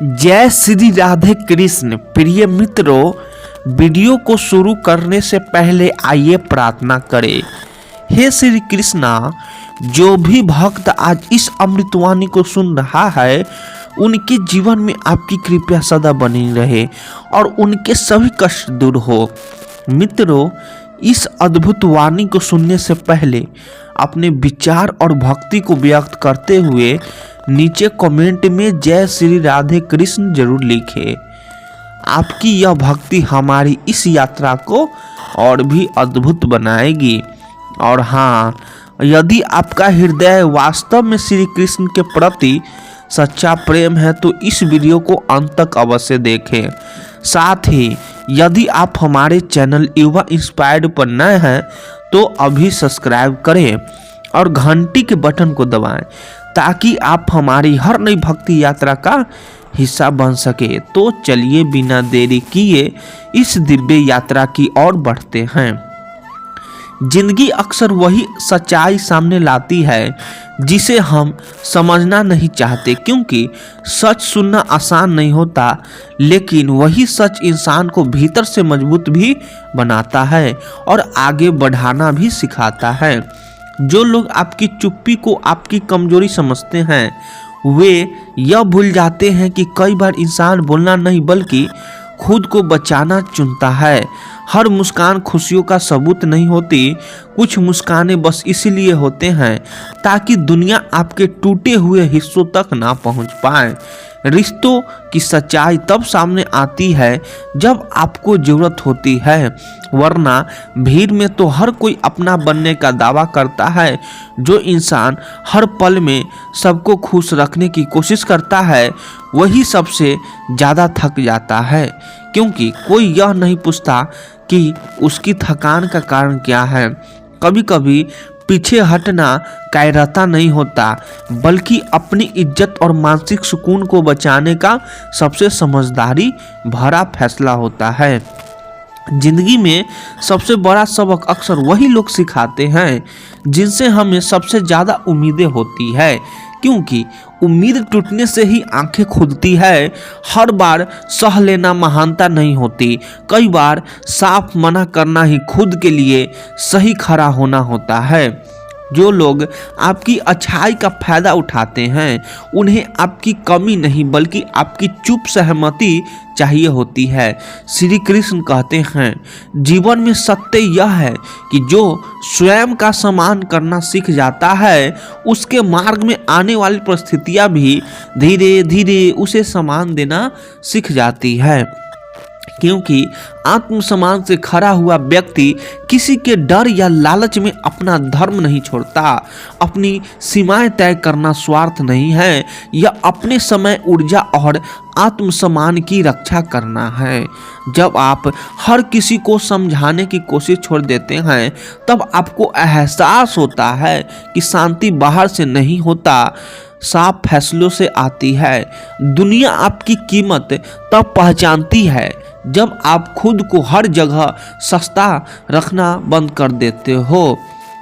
जय श्री राधे कृष्ण। प्रिय मित्रों, वीडियो को शुरू करने से पहले आइए प्रार्थना करें। हे श्री कृष्णा, जो भी भक्त आज इस अमृतवाणी को सुन रहा है उनके जीवन में आपकी कृपा सदा बनी रहे और उनके सभी कष्ट दूर हो। मित्रों, इस अद्भुत वाणी को सुनने से पहले अपने विचार और भक्ति को व्यक्त करते हुए नीचे कमेंट में जय श्री राधे कृष्ण जरूर लिखें। आपकी यह भक्ति हमारी इस यात्रा को और भी अद्भुत बनाएगी। और हाँ, यदि आपका हृदय वास्तव में श्री कृष्ण के प्रति सच्चा प्रेम है तो इस वीडियो को अंत तक अवश्य देखें। साथ ही यदि आप हमारे चैनल युवा इंस्पायर्ड पर नए हैं तो अभी सब्सक्राइब करें और घंटी के बटन को दबाएं ताकि आप हमारी हर नई भक्ति यात्रा का हिस्सा बन सके। तो चलिए बिना देरी किए इस दिव्य यात्रा की ओर बढ़ते हैं। जिंदगी अक्सर वही सच्चाई सामने लाती है जिसे हम समझना नहीं चाहते, क्योंकि सच सुनना आसान नहीं होता, लेकिन वही सच इंसान को भीतर से मजबूत भी बनाता है और आगे बढ़ाना भी सिखाता है। जो लोग आपकी चुप्पी को आपकी कमजोरी समझते हैं वे यह भूल जाते हैं कि कई बार इंसान बोलना नहीं बल्कि खुद को बचाना चुनता है। हर मुस्कान खुशियों का सबूत नहीं होती, कुछ मुस्कानें बस इसीलिए होते हैं ताकि दुनिया आपके टूटे हुए हिस्सों तक ना पहुंच पाए। रिश्तों की सच्चाई तब सामने आती है जब आपको जरूरत होती है, वरना भीड़ में तो हर कोई अपना बनने का दावा करता है। जो इंसान हर पल में सबको खुश रखने की कोशिश करता है वही सबसे ज़्यादा थक जाता है, क्योंकि कोई यह नहीं पूछता कि उसकी थकान का कारण क्या है। कभी कभी पीछे हटना कायरता नहीं होता, बल्कि अपनी इज्जत और मानसिक सुकून को बचाने का सबसे समझदारी भरा फैसला होता है। जिंदगी में सबसे बड़ा सबक अक्सर वही लोग सिखाते हैं जिनसे हमें सबसे ज़्यादा उम्मीदें होती है, क्योंकि उम्मीद टूटने से ही आंखें खुलती है। हर बार सह लेना महानता नहीं होती, कई बार साफ मना करना ही खुद के लिए सही खड़ा होना होता है। जो लोग आपकी अच्छाई का फायदा उठाते हैं उन्हें आपकी कमी नहीं बल्कि आपकी चुप सहमति चाहिए होती है। श्री कृष्ण कहते हैं, जीवन में सत्य यह है कि जो स्वयं का सम्मान करना सीख जाता है उसके मार्ग में आने वाली परिस्थितियां भी धीरे धीरे उसे सम्मान देना सीख जाती है, क्योंकि आत्मसम्मान से खड़ा हुआ व्यक्ति किसी के डर या लालच में अपना धर्म नहीं छोड़ता। अपनी सीमाएं तय करना स्वार्थ नहीं है, यह अपने समय, ऊर्जा और आत्मसम्मान की रक्षा करना है। जब आप हर किसी को समझाने की कोशिश छोड़ देते हैं तब आपको एहसास होता है कि शांति बाहर से नहीं होता, साफ फैसलों से आती है। दुनिया आपकी कीमत तब पहचानती है जब आप खुद को हर जगह सस्ता रखना बंद कर देते हो।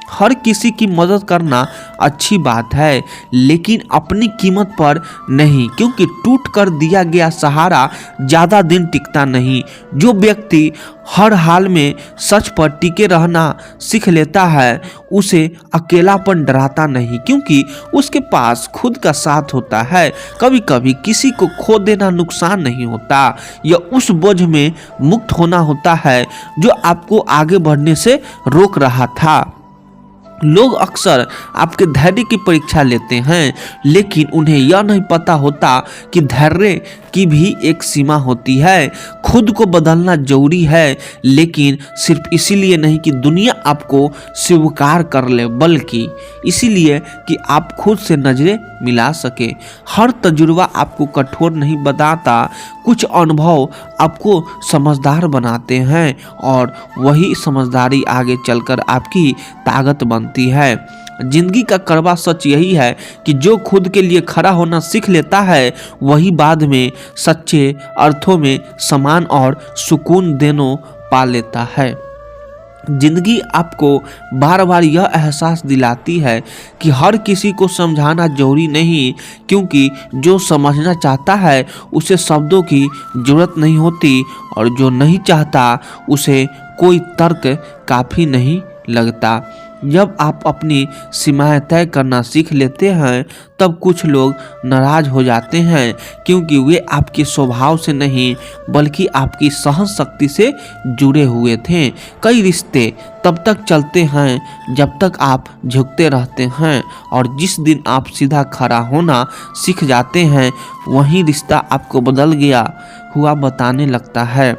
हर किसी की मदद करना अच्छी बात है, लेकिन अपनी कीमत पर नहीं, क्योंकि टूट कर दिया गया सहारा ज़्यादा दिन टिकता नहीं। जो व्यक्ति हर हाल में सच पर टिके रहना सीख लेता है उसे अकेलापन डराता नहीं, क्योंकि उसके पास खुद का साथ होता है। कभी कभी किसी को खो देना नुकसान नहीं होता, यह उस बोझ में मुक्त होना होता है जो आपको आगे बढ़ने से रोक रहा था। लोग अक्सर आपके धैर्य की परीक्षा लेते हैं, लेकिन उन्हें यह नहीं पता होता कि धैर्य की भी एक सीमा होती है। खुद को बदलना जरूरी है, लेकिन सिर्फ इसीलिए नहीं कि दुनिया आपको स्वीकार कर ले, बल्कि इसीलिए कि आप खुद से नजरें मिला सके। हर तजुर्बा आपको कठोर नहीं बनाता, कुछ अनुभव आपको समझदार बनाते हैं और वही समझदारी आगे चलकर आपकी ताकत बनती है। जिंदगी का कड़वा सच यही है कि जो खुद के लिए खड़ा होना सीख लेता है वही बाद में सच्चे अर्थों में सम्मान और सुकून दोनों पा लेता है। जिंदगी आपको बार बार यह एहसास दिलाती है कि हर किसी को समझाना जरूरी नहीं, क्योंकि जो समझना चाहता है उसे शब्दों की जरूरत नहीं होती, और जो नहीं चाहता उसे कोई तर्क काफ़ी नहीं लगता। जब आप अपनी सीमाएं तय करना सीख लेते हैं तब कुछ लोग नाराज हो जाते हैं, क्योंकि वे आपके स्वभाव से नहीं बल्कि आपकी सहन शक्ति से जुड़े हुए थे। कई रिश्ते तब तक चलते हैं जब तक आप झुकते रहते हैं, और जिस दिन आप सीधा खड़ा होना सीख जाते हैं वही रिश्ता आपको बदल गया हुआ बताने लगता है।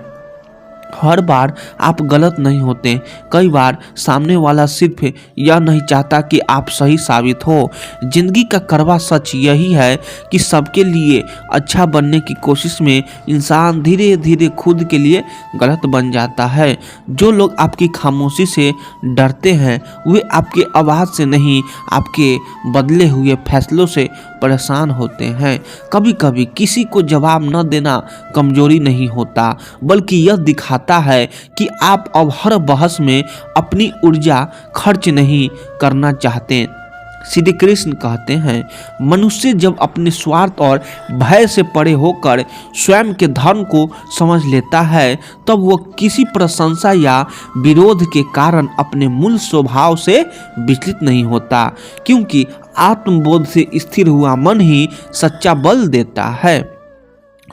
हर बार आप गलत नहीं होते, कई बार सामने वाला सिर्फ यह नहीं चाहता कि आप सही साबित हो। जिंदगी का कड़वा सच यही है कि सबके लिए अच्छा बनने की कोशिश में इंसान धीरे धीरे खुद के लिए गलत बन जाता है। जो लोग आपकी खामोशी से डरते हैं वे आपके आवाज़ से नहीं, आपके बदले हुए फैसलों से परेशान होते हैं। कभी कभी किसी को जवाब न देना कमजोरी नहीं होता, बल्कि यह दिखाता है कि आप अब हर बहस में अपनी ऊर्जा खर्च नहीं करना चाहते। श्री कृष्ण कहते हैं, मनुष्य जब अपने स्वार्थ और भय से परे होकर स्वयं के धर्म को समझ लेता है तब वह किसी प्रशंसा या विरोध के कारण अपने मूल स्वभाव से विचलित नहीं होता, क्योंकि आत्मबोध से स्थिर हुआ मन ही सच्चा बल देता है।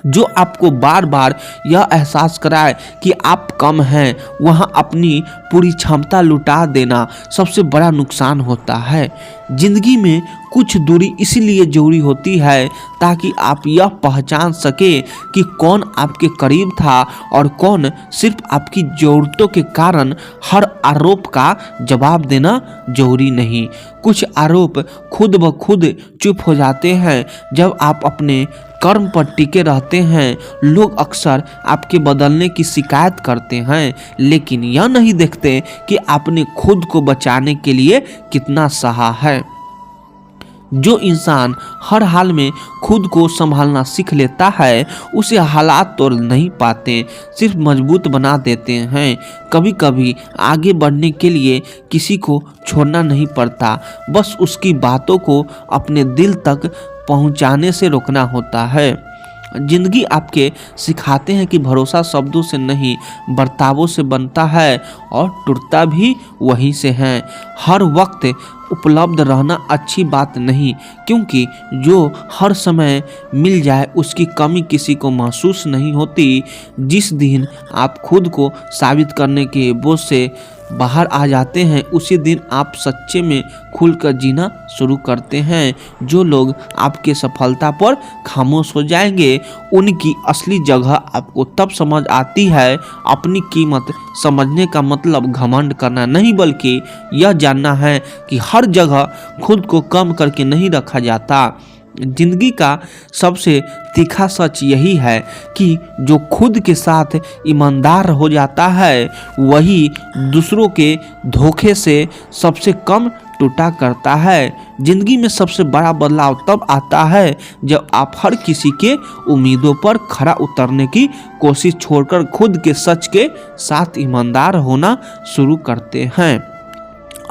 जो आपको बार बार यह एहसास कराए कि आप कम हैं, वहाँ अपनी पूरी क्षमता लुटा देना सबसे बड़ा नुकसान होता है। जिंदगी में कुछ दूरी इसलिए जरूरी होती है ताकि आप यह पहचान सके कि कौन आपके करीब था और कौन सिर्फ आपकी ज़रूरतों के कारण। हर आरोप का जवाब देना जरूरी नहीं। कुछ आरोप खुद ब खुद चुप हो जाते हैं जब आप अपने कर्म पर टिके रहते हैं। लोग अक्सर आपके बदलने की शिकायत करते हैं, लेकिन यह नहीं देखते कि आपने खुद को बचाने के लिए कितना सहा है। जो इंसान हर हाल में खुद को संभालना सीख लेता है उसे हालात तोड़ नहीं पाते, सिर्फ मजबूत बना देते हैं। कभी कभी आगे बढ़ने के लिए किसी को छोड़ना नहीं पड़ता, बस उसकी बातों को अपने दिल तक पहुंचाने से रोकना होता है। जिंदगी आपके सिखाते हैं कि भरोसा शब्दों से नहीं बर्तावों से बनता है, और टूटता भी वहीं से है। हर वक्त उपलब्ध रहना अच्छी बात नहीं, क्योंकि जो हर समय मिल जाए उसकी कमी किसी को महसूस नहीं होती। जिस दिन आप खुद को साबित करने के बोझ से बाहर आ जाते हैं उसी दिन आप सच्चे में खुलकर जीना शुरू करते हैं। जो लोग आपके सफलता पर खामोश हो जाएंगे उनकी असली जगह आपको तब समझ आती है। अपनी कीमत समझने का मतलब घमंड करना नहीं, बल्कि यह जानना है कि हर जगह खुद को कम करके नहीं रखा जाता। जिंदगी का सबसे तीखा सच यही है कि जो खुद के साथ ईमानदार हो जाता है वही दूसरों के धोखे से सबसे कम टूटा करता है। जिंदगी में सबसे बड़ा बदलाव तब आता है जब आप हर किसी के उम्मीदों पर खरा उतरने की कोशिश छोड़कर खुद के सच के साथ ईमानदार होना शुरू करते हैं।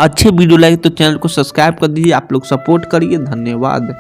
अच्छे वीडियो लगे तो चैनल को सब्सक्राइब कर दीजिए। आप लोग सपोर्ट करिए। धन्यवाद।